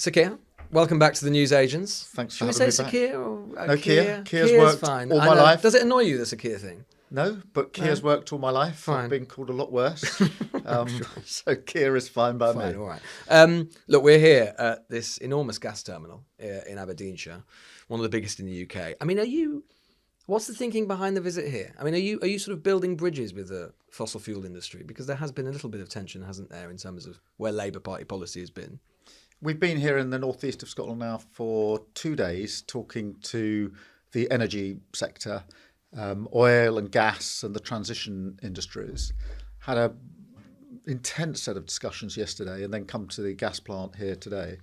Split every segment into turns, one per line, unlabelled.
So, Keir, welcome back to the News Agents.
Thanks
Should
for
we
having
say
me back.
Keir or
No,
Keir?
Keir's
Keir's
worked
fine.
all
I
my
know.
life.
Does it annoy you, that's a Keir thing?
No, but Keir's worked all my life.
Fine.
I've been called a lot worse. So Keir is fine by
Fine,
me.
all right. Look, we're here at this enormous gas terminal in Aberdeenshire, one of the biggest in the UK. I mean, what's the thinking behind the visit here? I mean, are you sort of building bridges with the fossil fuel industry? Because there has been a little bit of tension, hasn't there, in terms of where Labour Party policy has been?
We've been here in the northeast of Scotland now for 2 days talking to the energy sector, oil and gas and the transition industries. Had a intense set of discussions yesterday and then come to the gas plant here today.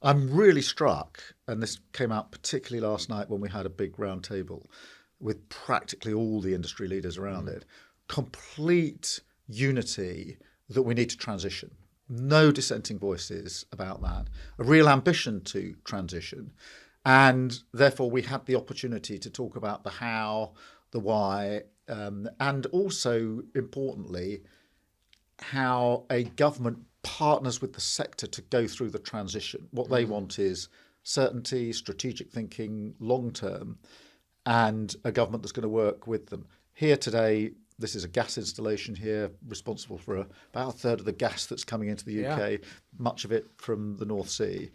I'm really struck, and this came out particularly last night when we had a big round table with practically all the industry leaders around it, complete unity that we need to transition. No dissenting voices about that. A real ambition to transition. And therefore, we had the opportunity to talk about the how, the why, and also, importantly, how a government partners with the sector to go through the transition. What they want is certainty, strategic thinking, long term, and a government that's going to work with them. Here today, this is a gas installation here, responsible for about a third of the gas that's coming into the UK, much of it from the North Sea.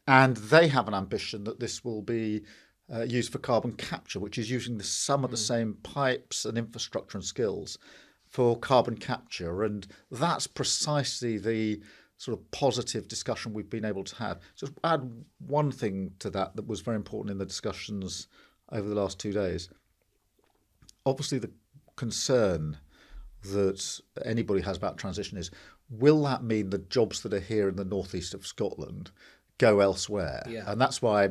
And they have an ambition that this will be used for carbon capture, which is using some of the same pipes and infrastructure and skills for carbon capture. And that's precisely the sort of positive discussion we've been able to have. Just add one thing to that was very important in the discussions over the last 2 days. Obviously, the concern that anybody has about transition is, will that mean the jobs that are here in the northeast of Scotland go elsewhere?
Yeah.
And that's why,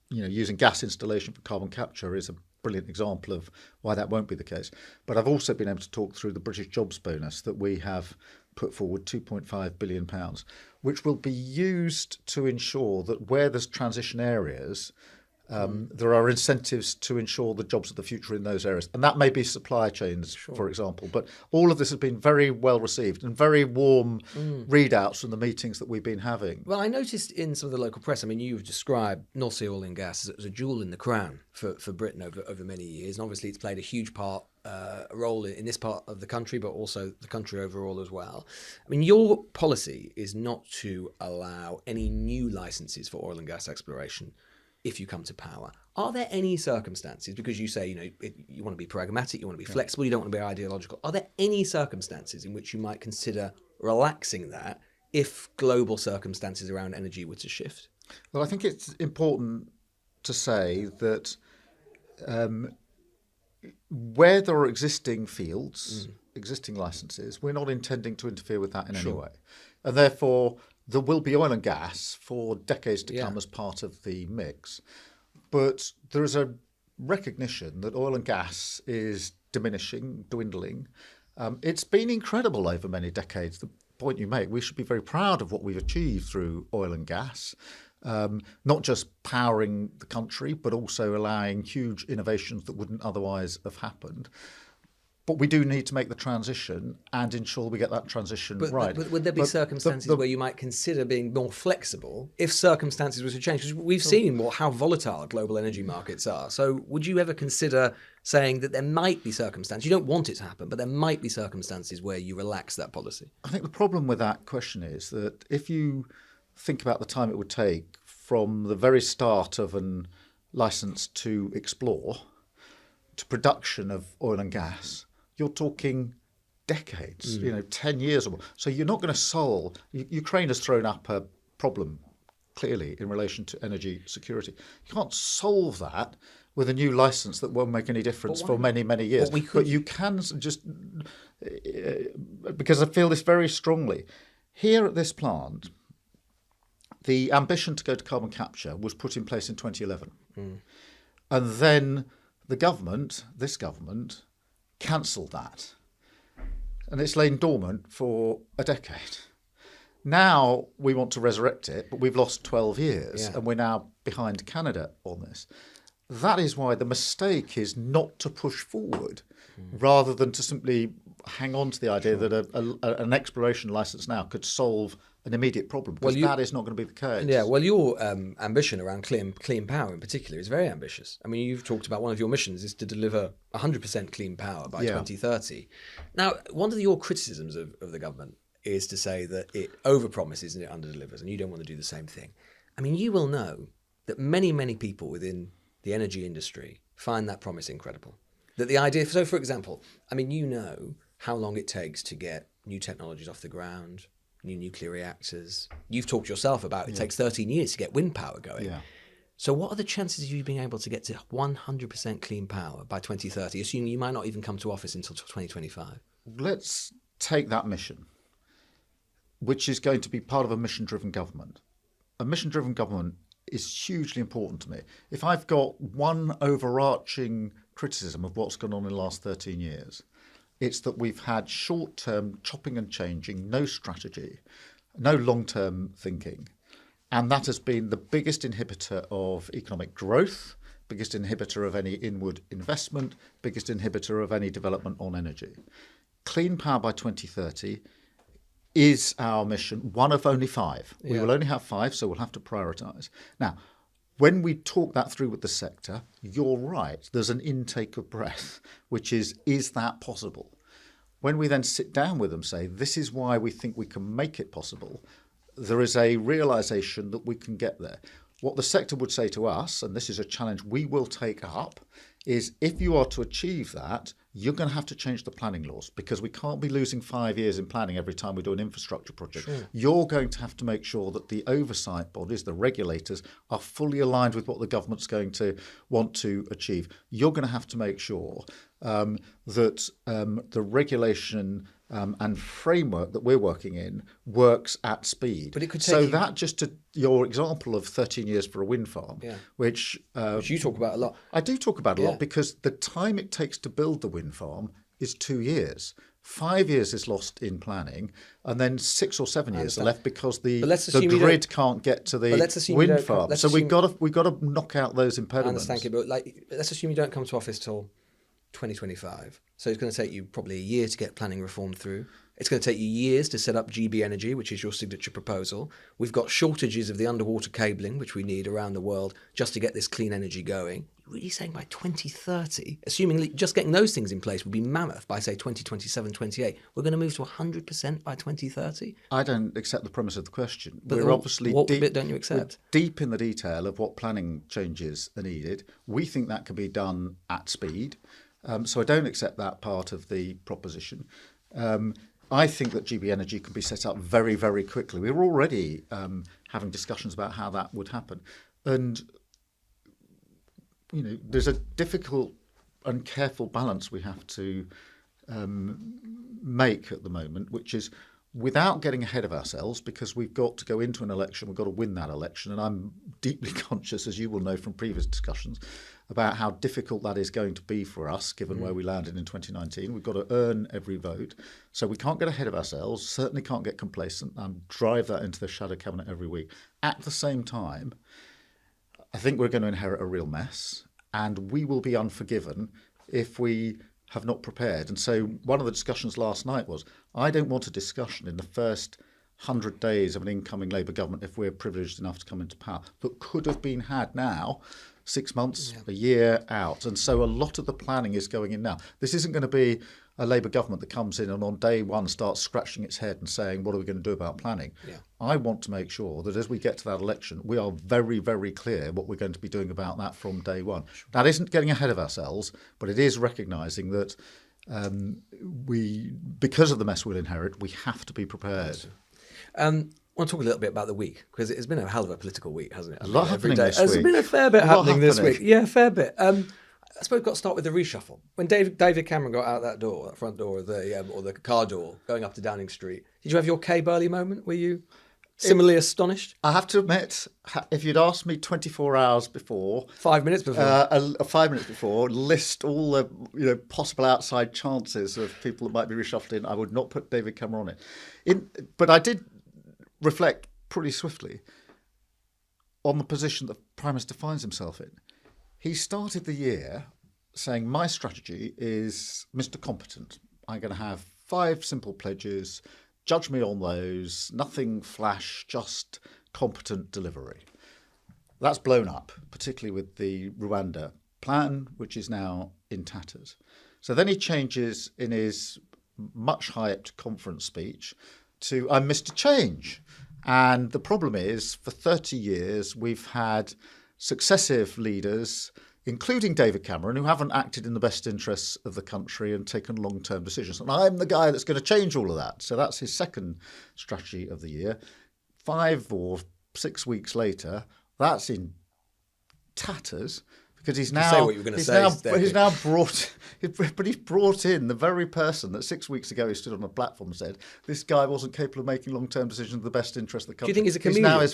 using gas installation for carbon capture is a brilliant example of why that won't be the case. But I've also been able to talk through the British jobs bonus that we have put forward, £2.5 billion, which will be used to ensure that where there's transition areas, there are incentives to ensure the jobs of the future in those areas. And that may be supply chains, for example. But all of this has been very well received and very warm readouts from the meetings that we've been having.
Well, I noticed in some of the local press, I mean, you've described North Sea oil and gas as a jewel in the crown for Britain over many years. And obviously it's played a huge role in this part of the country, but also the country overall as well. I mean, your policy is not to allow any new licenses for oil and gas exploration if you come to power. Are there any circumstances, because you say, you want to be pragmatic, you want to be flexible, you don't want to be ideological, are there any circumstances in which you might consider relaxing that if global circumstances around energy were to shift?
Well, I think it's important to say that where there are existing fields, existing licenses, we're not intending to interfere with that in any way. And therefore, there will be oil and gas for decades to come as part of the mix. But there is a recognition that oil and gas is diminishing, dwindling. It's been incredible over many decades. The point you make, we should be very proud of what we've achieved through oil and gas, not just powering the country, but also allowing huge innovations that wouldn't otherwise have happened. But we do need to make the transition and ensure we get that transition right.
But would there be circumstances where you might consider being more flexible if circumstances were to change? Because we've seen how volatile global energy markets are. So would you ever consider saying that there might be circumstances, you don't want it to happen, but there might be circumstances where you relax that policy?
I think the problem with that question is that if you think about the time it would take from the very start of a licence to explore to production of oil and gas, you're talking decades, 10 years or more. So you're not going to solve. Ukraine has thrown up a problem, clearly, in relation to energy security. You can't solve that with a new licence that won't make any difference for many, many years. But you can just, because I feel this very strongly. Here at this plant, the ambition to go to carbon capture was put in place in 2011. And then this government, cancelled that. And it's lain dormant for a decade. Now we want to resurrect it, but we've lost 12 years and we're now behind Canada on this. That is why the mistake is not to push forward rather than to simply hang on to the idea that an exploration licence now could solve an immediate problem, because that is not going to be the case.
Yeah, well, your ambition around clean power in particular is very ambitious. I mean, you've talked about one of your missions is to deliver 100% clean power by 2030. Now, one of your criticisms of the government is to say that it overpromises and it underdelivers, and you don't want to do the same thing. I mean, you will know that many, many people within the energy industry find that promise incredible. That the idea, so for example, I mean, you know how long it takes to get new technologies off the ground, new nuclear reactors. You've talked yourself about it takes 13 years to get wind power going.
Yeah.
So what are the chances of you being able to get to 100% clean power by 2030, assuming you might not even come to office until 2025?
Let's take that mission, which is going to be part of a mission-driven government. A mission-driven government is hugely important to me. If I've got one overarching criticism of what's gone on in the last 13 years, it's that we've had short-term chopping and changing, no strategy, no long-term thinking. And that has been the biggest inhibitor of economic growth, biggest inhibitor of any inward investment, biggest inhibitor of any development on energy. Clean power by 2030 is our mission, one of only 5. We will only have 5, so we'll have to prioritise. Now, when we talk that through with the sector, you're right, there's an intake of breath, which is that possible? When we then sit down with them, say, this is why we think we can make it possible, there is a realisation that we can get there. What the sector would say to us, and this is a challenge we will take up, is if you are to achieve that, you're going to have to change the planning laws, because we can't be losing 5 years in planning every time we do an infrastructure project. Sure. You're going to have to make sure that the oversight bodies, the regulators, are fully aligned with what the government's going to want to achieve. You're going to have to make sure that the regulation and framework that we're working in works at speed.
But it could take
that just to your example of 13 years for a wind farm, which
you talk about a lot.
I do talk about a lot, because the time it takes to build the wind farm is 2 years. 5 years is lost in planning, and then 6 or 7 years are left because the grid can't get to the wind farm. So we've got to knock out those impediments.
I understand, but let's assume you don't come to office till 2025. So it's going to take you probably a year to get planning reform through. It's going to take you years to set up GB Energy, which is your signature proposal. We've got shortages of the underwater cabling, which we need around the world just to get this clean energy going. You're really saying by 2030, assuming just getting those things in place would be mammoth by, say, 2027, 28, we're going to move to 100% by 2030?
I don't accept the premise of the question.
But
we're obviously
what bit don't you accept?
Deep in the detail of what planning changes are needed. We think that can be done at speed. So I don't accept that part of the proposition. I think that GB Energy can be set up very, very quickly. We're already having discussions about how that would happen. And, there's a difficult and careful balance we have to make at the moment, which is without getting ahead of ourselves, because we've got to go into an election, we've got to win that election. And I'm deeply conscious, as you will know from previous discussions, about how difficult that is going to be for us, given where we landed in 2019. We've got to earn every vote. So we can't get ahead of ourselves, certainly can't get complacent and drive that into the shadow cabinet every week. At the same time, I think we're going to inherit a real mess, and we will be unforgiven if we have not prepared. And so one of the discussions last night was, I don't want a discussion in the first 100 days of an incoming Labour government, if we're privileged enough to come into power, that could have been had now, 6 months, a year out. And so a lot of the planning is going in now. This isn't going to be a Labour government that comes in and on day one starts scratching its head and saying, what are we going to do about planning? I want to make sure that as we get to that election, we are very, very clear what we're going to be doing about that from day one. That isn't getting ahead of ourselves, but it is recognising that because of the mess we'll inherit, we have to be prepared.
I want to talk a little bit about the week, because it's been a hell of a political week, hasn't it?
A lot happening this
week. There's been a fair bit happening this week. Yeah, a fair bit. I suppose we've got to start with the reshuffle. When David Cameron got out that door, that front door, or the car door, going up to Downing Street, did you have your Kay Burley moment? Were you similarly astonished?
I have to admit, if you'd asked me 24 hours before...
5 minutes before.
5 minutes before, list all the possible outside chances of people that might be reshuffled in, I would not put David Cameron on it. But I did reflect pretty swiftly on the position that the Prime Minister finds himself in. He started the year saying, my strategy is Mr. Competent. I'm going to have 5 simple pledges, judge me on those, nothing flash, just competent delivery. That's blown up, particularly with the Rwanda plan, which is now in tatters. So then he changes in his much hyped conference speech to "I'm Mr. Change." And the problem is, for 30 years, we've had successive leaders, including David Cameron, who haven't acted in the best interests of the country and taken long-term decisions. And I'm the guy that's going to change all of that. So that's his second strategy of the year. 5 or 6 weeks later, that's in tatters. Because he's now,
say what you were going to say,
he's now brought, but he's brought in the very person that 6 weeks ago he stood on a platform and said this guy wasn't capable of making long-term decisions in the best interest of the country.
Do you think he's a chameleon?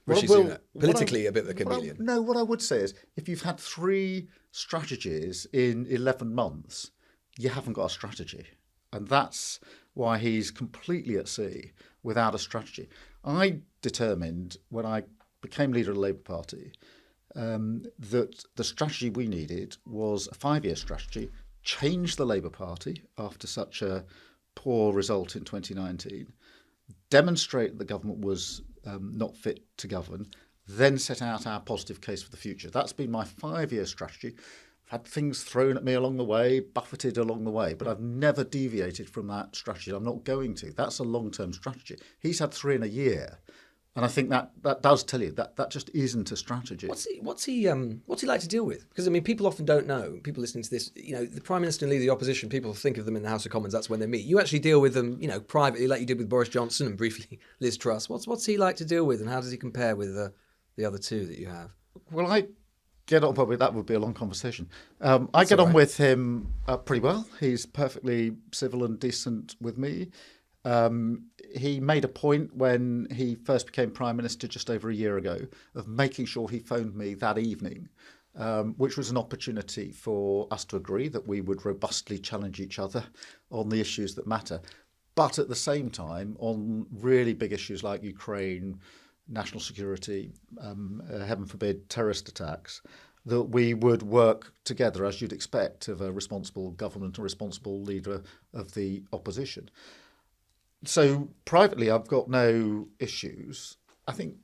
Rishi
Sunak, politically a bit of a chameleon.
What I would say is, if you've had 3 strategies in 11 months, you haven't got a strategy, and that's why he's completely at sea without a strategy. I determined when I became leader of the Labour Party that the strategy we needed was a 5-year strategy, change the Labour Party after such a poor result in 2019, demonstrate the government was not fit to govern, then set out our positive case for the future. That's been my 5-year strategy. I've had things thrown at me along the way, buffeted along the way, but I've never deviated from that strategy. I'm not going to. That's a long-term strategy. He's had 3 in a year. And I think that does tell you that just isn't a strategy.
What's he like to deal with? Because I mean, people often don't know. People listening to this, the Prime Minister and leader of the opposition, people think of them in the House of Commons. That's when they meet. You actually deal with them, privately, like you did with Boris Johnson and briefly Liz Truss. What's he like to deal with, and how does he compare with the other two that you have?
Well, I get on probably that would be a long conversation. I get on with him pretty well. He's perfectly civil and decent with me. He made a point when he first became Prime Minister just over a year ago of making sure he phoned me that evening, which was an opportunity for us to agree that we would robustly challenge each other on the issues that matter. But at the same time, on really big issues like Ukraine, national security, heaven forbid, terrorist attacks, that we would work together, as you'd expect of a responsible government, a responsible leader of the opposition. So privately, I've got no issues. I think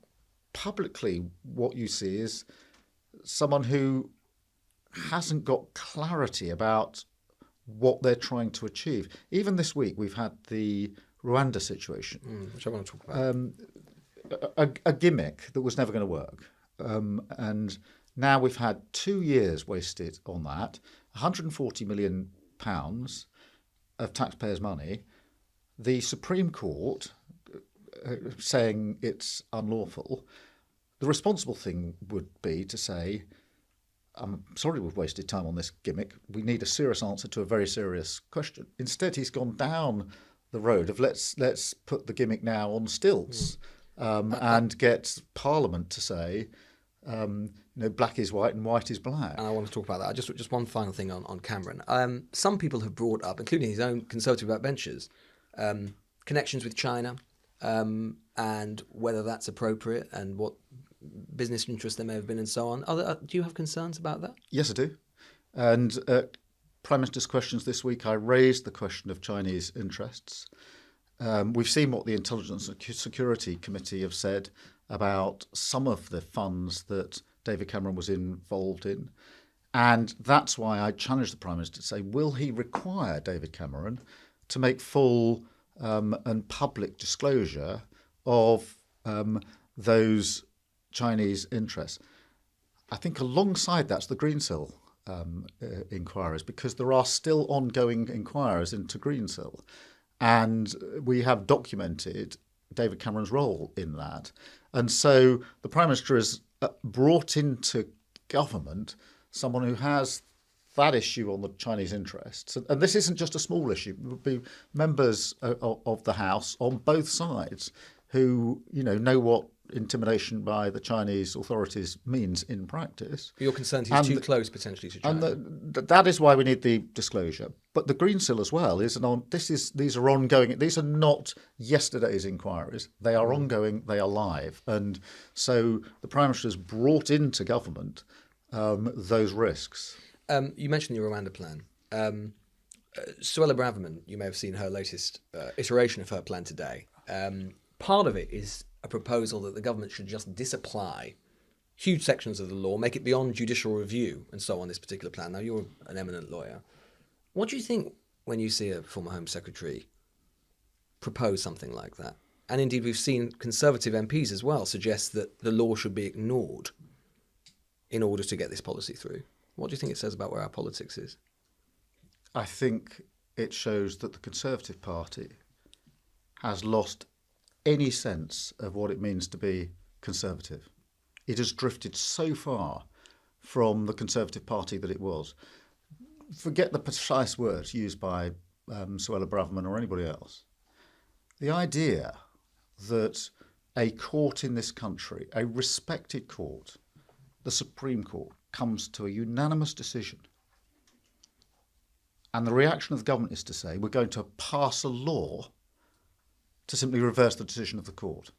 publicly, what you see is someone who hasn't got clarity about what they're trying to achieve. Even this week, we've had the Rwanda situation,
which I want to talk about.
A gimmick that was never going to work. And now we've had 2 years wasted on that, £140 million of taxpayers' money. The Supreme Court saying it's unlawful. The responsible thing would be to say, I'm sorry we've wasted time on this gimmick. We need a serious answer to a very serious question. Instead, he's gone down the road of let's put the gimmick now on stilts and get Parliament to say, black is white and white is black.
And I want to talk about that. Just one final thing on Cameron. Some people have brought up, including his own Conservative backbenchers, connections with China and whether that's appropriate and what business interests there may have been and so on. Do you have concerns about that?
Yes, I do. And Prime Minister's questions this week, I raised the question of Chinese interests. We've seen what the Intelligence and Security Committee have said about some of the funds that David Cameron was involved in. And that's why I challenged the Prime Minister to say, will he require David Cameron to make full and public disclosure of those Chinese interests? I think alongside that's the Greensill inquiries, because there are still ongoing inquiries into Greensill. And we have documented David Cameron's role in that. And so the Prime Minister has brought into government someone who has that issue on the Chinese interests. And this isn't just a small issue. It would be members of the House on both sides who, know what intimidation by the Chinese authorities means in practice.
You're concerned he's too close potentially to China.
And that is why we need the disclosure. But the Greensill as well these are ongoing. These are not yesterday's inquiries. They are ongoing. They are live. And so the Prime Minister has brought into government those risks.
You mentioned the Rwanda plan. Suella Braverman, you may have seen her latest iteration of her plan today. Part of it is a proposal that the government should just disapply huge sections of the law, make it beyond judicial review, and so on this particular plan. Now, you're an eminent lawyer. What do you think when you see a former Home Secretary propose something like that? And indeed, we've seen Conservative MPs as well suggest that the law should be ignored in order to get this policy through. What do you think it says about where our politics is?
I think it shows that the Conservative Party has lost any sense of what it means to be conservative. It has drifted so far from the Conservative Party that it was. Forget the precise words used by Suella Braverman or anybody else. The idea that a court in this country, a respected court, the Supreme Court, comes to a unanimous decision, and the reaction of the government is to say we're going to pass a law to simply reverse the decision of the court.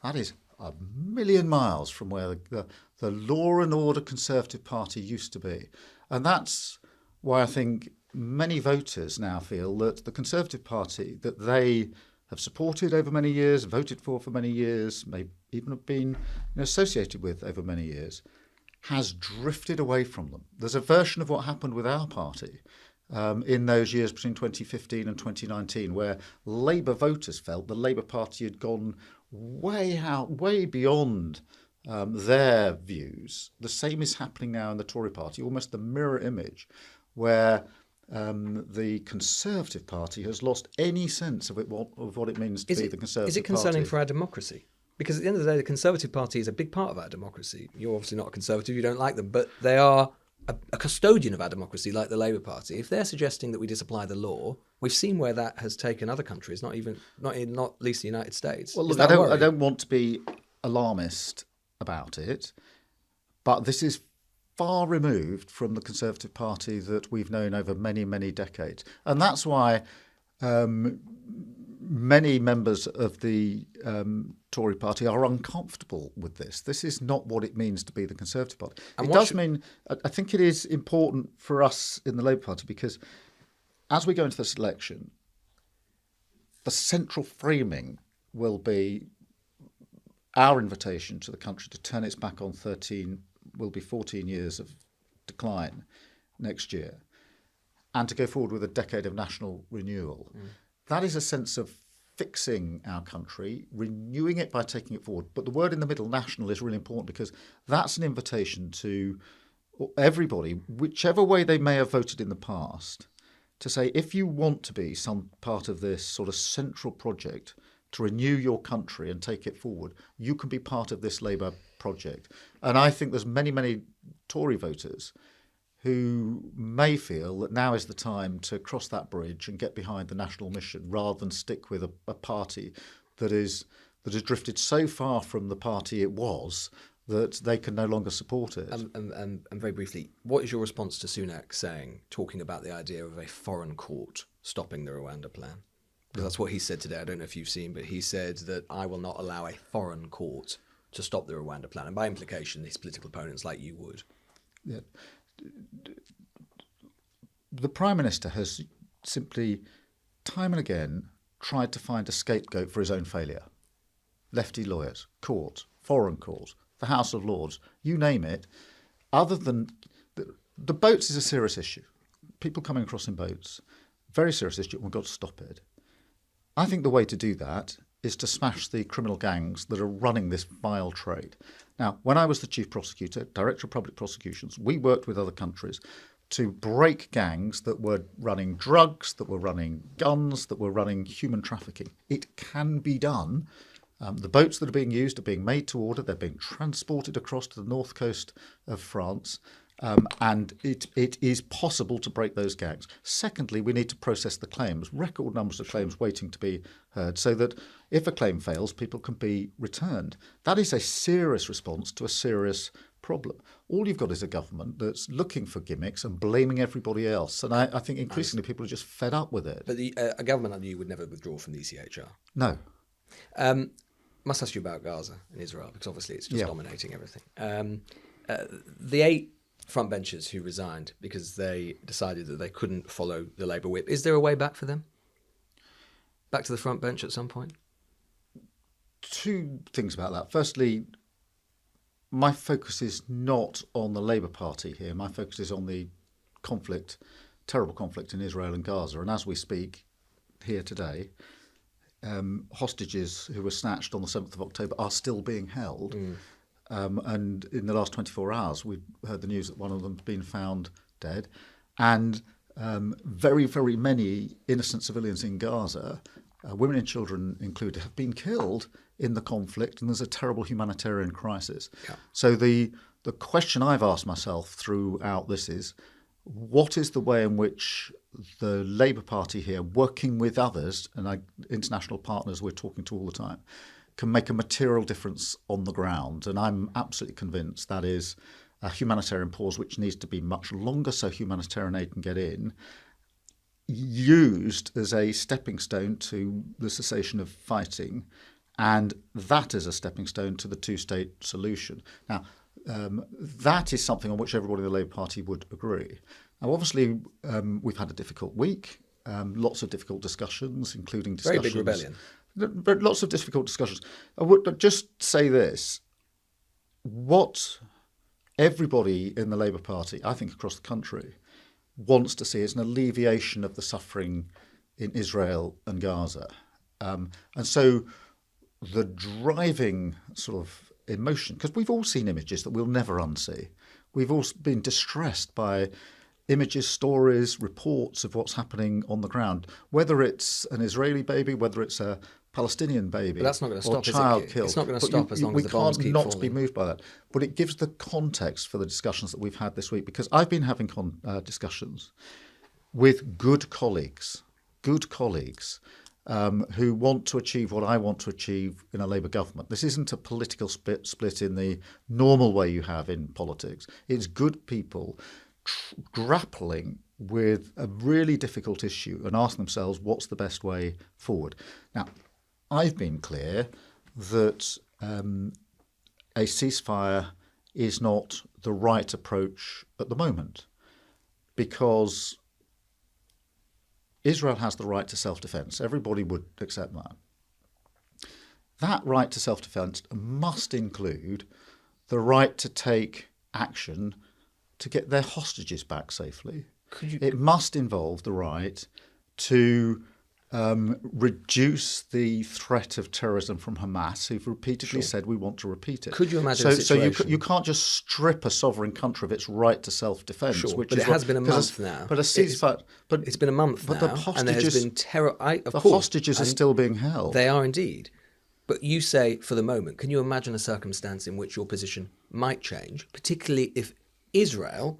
That is a million miles from where the law and order Conservative Party used to be. And that's why I think many voters now feel that the Conservative Party that they have supported over many years, voted for many years, may even have been associated with over many years, has drifted away from them. There's a version of what happened with our party in those years between 2015 and 2019, where Labour voters felt the Labour Party had gone way beyond their views. The same is happening now in the Tory party, almost the mirror image, where the Conservative Party has lost any sense of what it means to be the Conservative Party.
Is it concerning for our democracy? Because at the end of the day, the Conservative Party is a big part of our democracy. You're obviously not a Conservative, you don't like them, but they are a custodian of our democracy, like the Labour Party. If they're suggesting that we disapply the law, we've seen where that has taken other countries, not least the United States.
Well, look, I don't want to be alarmist about it, but this is far removed from the Conservative Party that we've known over many, many decades. And that's why many members of the Tory party are uncomfortable with this. This is not what it means to be the Conservative Party. And it does mean, I think it is important for us in the Labour Party, because as we go into this election, the central framing will be our invitation to the country to turn its back on 14 years of decline next year, and to go forward with a decade of national renewal. That is a sense of fixing our country, renewing it by taking it forward. But the word in the middle, national, is really important, because that's an invitation to everybody, whichever way they may have voted in the past, to say, if you want to be some part of this sort of central project to renew your country and take it forward, you can be part of this Labour project. And I think there's many, many Tory voters who may feel that now is the time to cross that bridge and get behind the national mission, rather than stick with a party that has drifted so far from the party it was that they can no longer support it.
And very briefly, what is your response to Sunak talking about the idea of a foreign court stopping the Rwanda plan? Because that's what he said today. I don't know if you've seen, but he said that I will not allow a foreign court to stop the Rwanda plan. And by implication, his political opponents like you would.
Yeah. The Prime Minister has simply, time and again, tried to find a scapegoat for his own failure. Lefty lawyers, courts, foreign courts, the House of Lords, you name it. Other than the boats is a serious issue. People coming across in boats, very serious issue, and we've got to stop it. I think the way to do that is to smash the criminal gangs that are running this vile trade. Now, when I was the Chief Prosecutor, Director of Public Prosecutions, we worked with other countries to break gangs that were running drugs, that were running guns, that were running human trafficking. It can be done. The boats that are being used are being made to order. They're being transported across to the north coast of France. And it is possible to break those gangs. Secondly, we need to process the claims, record numbers of claims waiting to be heard, so that if a claim fails, people can be returned. That is a serious response to a serious problem. All you've got is a government that's looking for gimmicks and blaming everybody else. And I think increasingly people are just fed up with it.
But a government under you would never withdraw from the ECHR.
No.
Must ask you about Gaza and Israel, because obviously it's just dominating everything. The 8 frontbenchers who resigned because they decided that they couldn't follow the Labour whip. Is there a way back for them? Back to the front bench at some point?
Two things about that. Firstly, my focus is not on the Labour Party here. My focus is on the conflict, terrible conflict in Israel and Gaza. And as we speak here today, hostages who were snatched on the 7th of October are still being held. And in the last 24 hours, we heard the news that one of them's been found dead. And very, very many innocent civilians in Gaza, women and children included, have been killed in the conflict, and there's a terrible humanitarian crisis. Yeah. So the question I've asked myself throughout this is, what is the way in which the Labour Party here, working with others, and international partners we're talking to all the time, can make a material difference on the ground? And I'm absolutely convinced that is a humanitarian pause, which needs to be much longer so humanitarian aid can get in, used as a stepping stone to the cessation of fighting, and that is a stepping stone to the two-state solution. Now, that is something on which everybody in the Labour Party would agree. Now, obviously, we've had a difficult week, lots of difficult discussions, including discussions.
Very big rebellion.
But lots of difficult discussions. I would just say this. What everybody in the Labour Party, I think across the country, wants to see is an alleviation of the suffering in Israel and Gaza. And so the driving sort of emotion, because we've all seen images that we'll never unsee. We've all been distressed by images, stories, reports of what's happening on the ground, whether it's an Israeli baby, whether it's a Palestinian baby,
but that's not going to stop,
child
is it?
killed.
It's not going to stop as long as the bombs keep
We
falling.
can't not be moved by that. But it gives the context for the discussions that we've had this week, because I've been having discussions with good colleagues who want to achieve what I want to achieve in a Labour government. This isn't a political split in the normal way you have in politics. It's good people grappling with a really difficult issue and asking themselves, what's the best way forward? Now, I've been clear that a ceasefire is not the right approach at the moment, because Israel has the right to self-defense. Everybody would accept that. That right to self-defense must include the right to take action to get their hostages back safely. It must involve the right to reduce the threat of terrorism from Hamas, who've repeatedly said we want to repeat it.
Could you imagine a situation?
So you can't just strip a sovereign country of its right to self-defence.
Sure,
which
but
is
it has been a month now.
But a ceasefire.
It's been a month now, and there has been terror.
The hostages are still being held.
They are indeed. But you say, for the moment, can you imagine a circumstance in which your position might change, particularly if Israel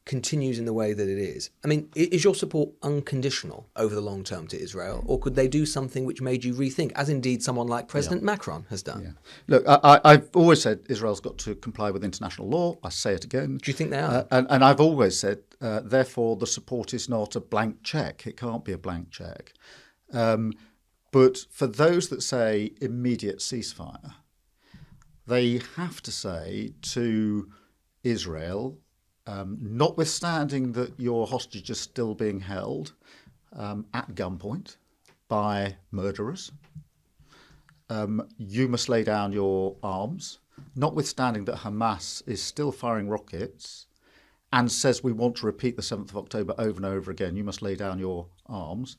continues in the way that it is? I mean, is your support unconditional over the long term to Israel, or could they do something which made you rethink, as indeed someone like President Macron has done?
Yeah. Look, I've always said Israel's got to comply with international law. I say it again.
Do you think they are?
And I've always said, therefore, the support is not a blank cheque. It can't be a blank cheque. But for those that say immediate ceasefire, they have to say to Israel, notwithstanding that your hostage is still being held at gunpoint by murderers, you must lay down your arms, notwithstanding that Hamas is still firing rockets and says we want to repeat the 7th of October over and over again, you must lay down your arms.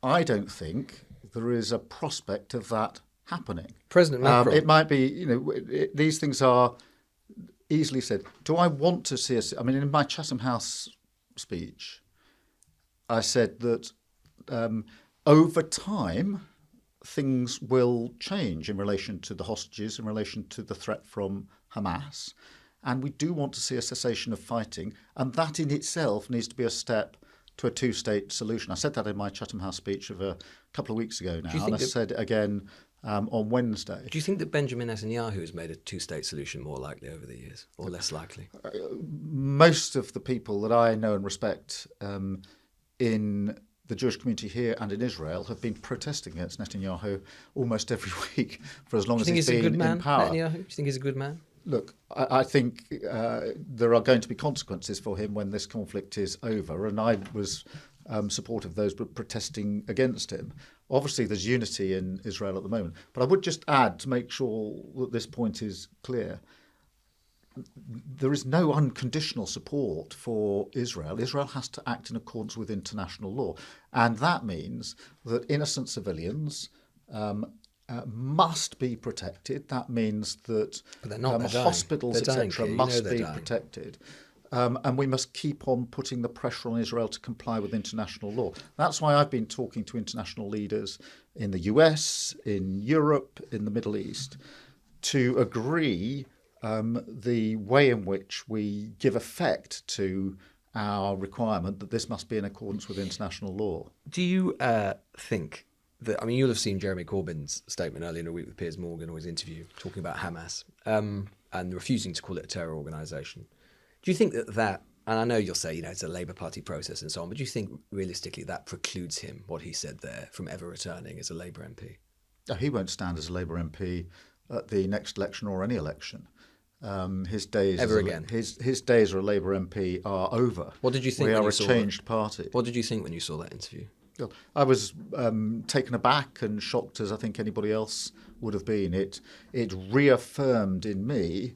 I don't think there is a prospect of that happening.
President Macron.
It might be, these things are easily said. Do I want to see I mean, in my Chatham House speech, I said that over time, things will change in relation to the hostages, in relation to the threat from Hamas. And we do want to see a cessation of fighting. And that in itself needs to be a step to a two-state solution. I said that in my Chatham House speech of a couple of weeks ago now. And I said it again on Wednesday.
Do you think that Benjamin Netanyahu has made a two-state solution more likely over the years, or less likely?
Most of the people that I know and respect in the Jewish community here and in Israel have been protesting against Netanyahu almost every week for as long as he's been in power.
Netanyahu? Do you think he's a good man?
Look, I think there are going to be consequences for him when this conflict is over, and I was supportive of those protesting against him. Obviously, there's unity in Israel at the moment, but I would just add, to make sure that this point is clear, there is no unconditional support for Israel. Israel has to act in accordance with international law, and that means that innocent civilians must be protected. That means that hospitals, etc., must be protected. And we must keep on putting the pressure on Israel to comply with international law. That's why I've been talking to international leaders in the US, in Europe, in the Middle East, to agree the way in which we give effect to our requirement that this must be in accordance with international law.
Do you think that, I mean, you'll have seen Jeremy Corbyn's statement earlier in the week with Piers Morgan, or his interview, talking about Hamas and refusing to call it a terror organisation. Do you think that, and I know you'll say, it's a Labour Party process and so on, but do you think realistically that precludes him, what he said there, from ever returning as a Labour MP?
He won't stand as a Labour MP at the next election or any election. His days
ever again.
His days as a Labour MP are over.
What did you think?
We
when
are
you
a
saw
changed
it?
party.
What did you think when you saw that interview?
I was taken aback and shocked, as I think anybody else would have been. It reaffirmed in me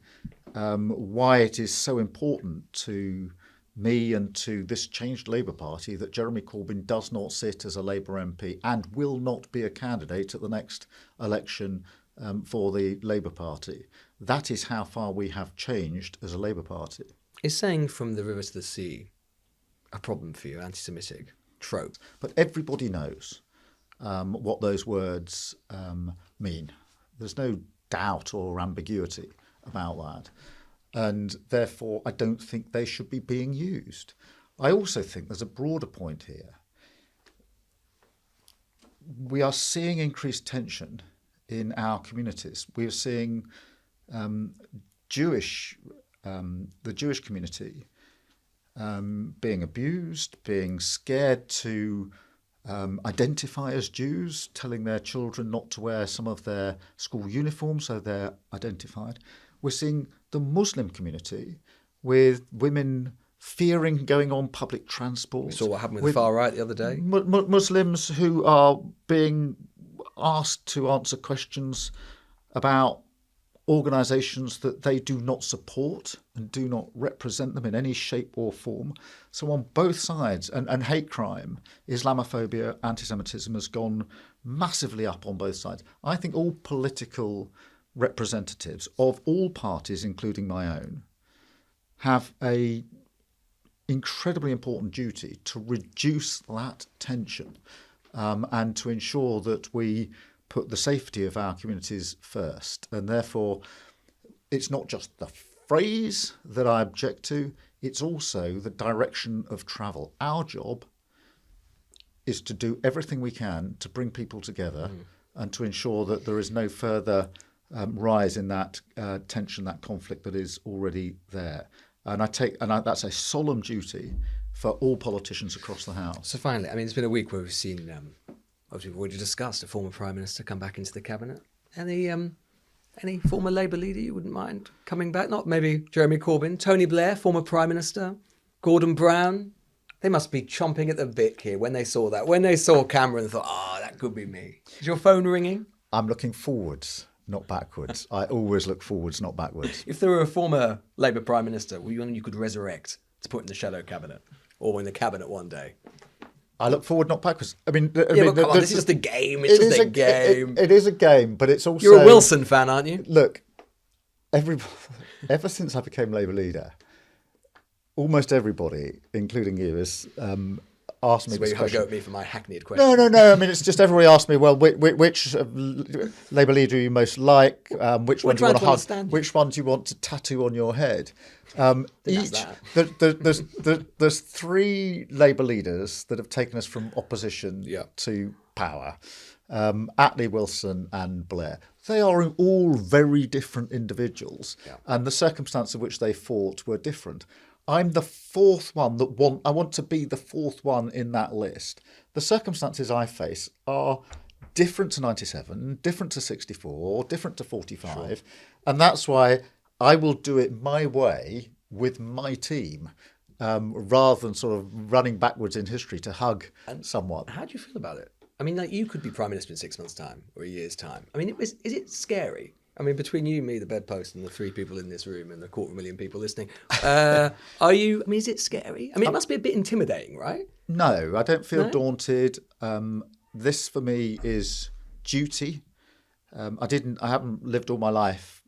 why it is so important to me and to this changed Labour Party that Jeremy Corbyn does not sit as a Labour MP and will not be a candidate at the next election for the Labour Party. That is how far we have changed as a Labour Party.
Is saying from the river to the sea a problem for you, anti-Semitic trope?
But everybody knows what those words mean. There's no doubt or ambiguity about that. And therefore, I don't think they should be being used. I also think there's a broader point here. We are seeing increased tension in our communities. We are seeing the Jewish community being abused, being scared to identify as Jews, telling their children not to wear some of their school uniforms so they're identified. We're seeing the Muslim community with women fearing going on public transport.
We saw what happened with the far right the other day.
Muslims who are being asked to answer questions about organisations that they do not support and do not represent them in any shape or form. So on both sides, and hate crime, Islamophobia, anti-Semitism has gone massively up on both sides. I think all political representatives of all parties, including my own, have a incredibly important duty to reduce that tension and to ensure that we put the safety of our communities first. And therefore, it's not just the phrase that I object to, it's also the direction of travel. Our job is to do everything we can to bring people together and to ensure that there is no further rise in that tension, that conflict that is already there. And that's a solemn duty for all politicians across the House.
So finally, I mean, it's been a week where we've seen, as we've already discussed, a former Prime Minister come back into the Cabinet. Any former Labour leader you wouldn't mind coming back? Not maybe Jeremy Corbyn, Tony Blair, former Prime Minister, Gordon Brown. They must be chomping at the bit here when they saw that. When they saw Cameron and thought, that could be me. Is your phone ringing?
I'm looking forwards, not backwards. I always look forwards, not backwards.
If there were a former Labour Prime Minister, you could resurrect to put in the shadow cabinet or in the cabinet one day.
I look forward, not backwards. I mean,
but come on, this is just a game. It's just a game.
It is a game, but it's also...
You're a Wilson fan, aren't you?
Look, ever since I became Labour leader, almost everybody, including you, has asked me this question.
Where you go at me for my hackneyed question.
No. I mean, it's just everybody asked me, well, which Labour leader do you most like? Which one do you want to hug? Which one do you want to tattoo on your head? There's three Labour leaders that have taken us from opposition to power. Attlee, Wilson and Blair. They are all very different individuals, and the circumstances in which they fought were different. I'm the fourth one I want to be the fourth one in that list. The circumstances I face are different to 97, different to 64, different to 45, and that's why I will do it my way with my team, rather than sort of running backwards in history to hug someone.
How do you feel about it? I mean, like, you could be Prime Minister in 6 months' time or a year's time. I mean, is it scary? I mean, between you, me, the bedpost, and the 3 people in this room and the 250,000 people listening, is it scary? I mean, it must be a bit intimidating, right?
No, I don't feel daunted. This for me is duty. I haven't lived all my life,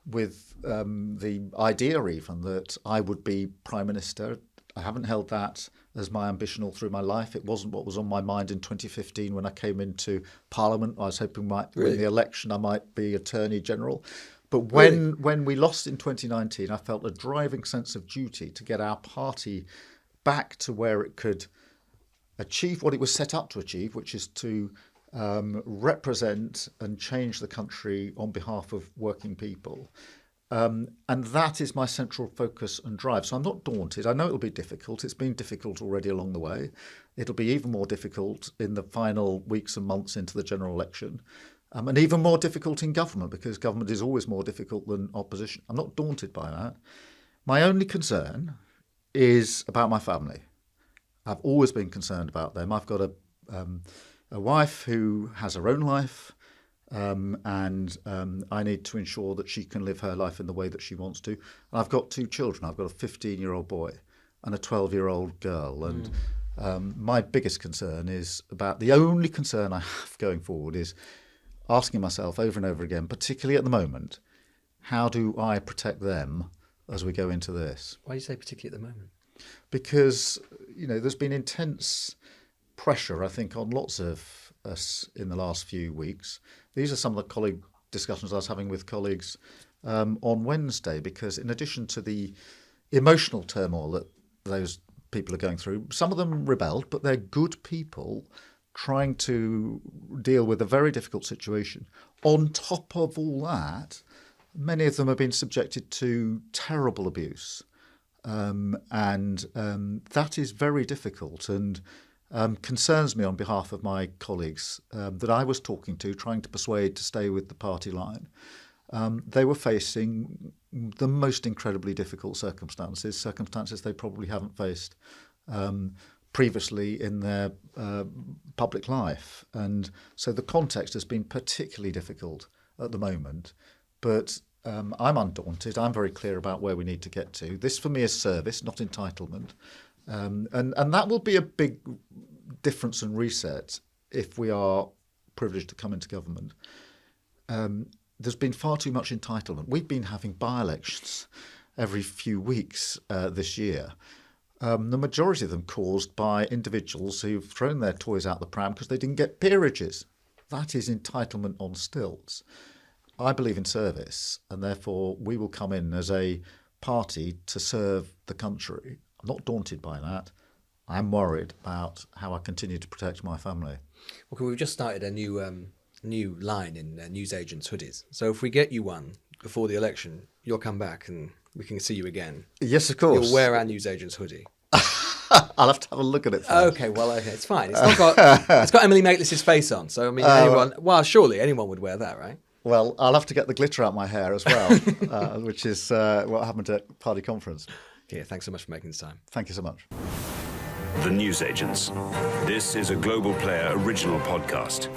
with the idea even that I would be Prime Minister. I haven't held that as my ambition all through my life. It wasn't what was on my mind in 2015 when I came into Parliament. I was hoping win the election, I might be Attorney General. But when we lost in 2019, I felt a driving sense of duty to get our party back to where it could achieve what it was set up to achieve, which is to represent and change the country on behalf of working people. And that is my central focus and drive. So I'm not daunted. I know it'll be difficult. It's been difficult already along the way. It'll be even more difficult in the final weeks and months into the general election. And even more difficult in government, because government is always more difficult than opposition. I'm not daunted by that. My only concern is about my family. I've always been concerned about them. I've got a wife who has her own life. And I need to ensure that she can live her life in the way that she wants to. And I've got 2 children. I've got a 15-year-old boy and a 12-year-old girl. And my biggest concern is the only concern I have going forward is asking myself over and over again, particularly at the moment, how do I protect them as we go into this?
Why do you say particularly at the moment?
Because, there's been intense pressure, I think, on lots of us in the last few weeks. These are some of the discussions I was having with colleagues on Wednesday, because in addition to the emotional turmoil that those people are going through, some of them rebelled, but they're good people trying to deal with a very difficult situation. On top of all that, many of them have been subjected to terrible abuse. And that is very difficult and concerns me on behalf of my colleagues that I was talking to, trying to persuade to stay with the party line. They were facing the most incredibly difficult circumstances they probably haven't faced previously in their public life. And so the context has been particularly difficult at the moment. But I'm undaunted. I'm very clear about where we need to get to. This for me is service, not entitlement. And that will be a big difference and reset if we are privileged to come into government. There's been far too much entitlement. We've been having by-elections every few weeks this year. The majority of them caused by individuals who've thrown their toys out the pram because they didn't get peerages. That is entitlement on stilts. I believe in service, and therefore we will come in as a party to serve the country. I'm not daunted by that. I'm worried about how I continue to protect my family.
Well, we've just started a new line in newsagents' hoodies. So if we get you one before the election, you'll come back and we can see you again.
Yes, of course.
You'll wear our newsagents' hoodie.
I'll have to have a look at it first.
Okay, it's fine. It's got Emily Maitlis' face on. So, I mean, surely anyone would wear that, right?
Well, I'll have to get the glitter out my hair as well, which is what happened at party conference.
Yeah, thanks so much for making this time.
Thank you so much.
The Newsagents. This is a Global Player original podcast.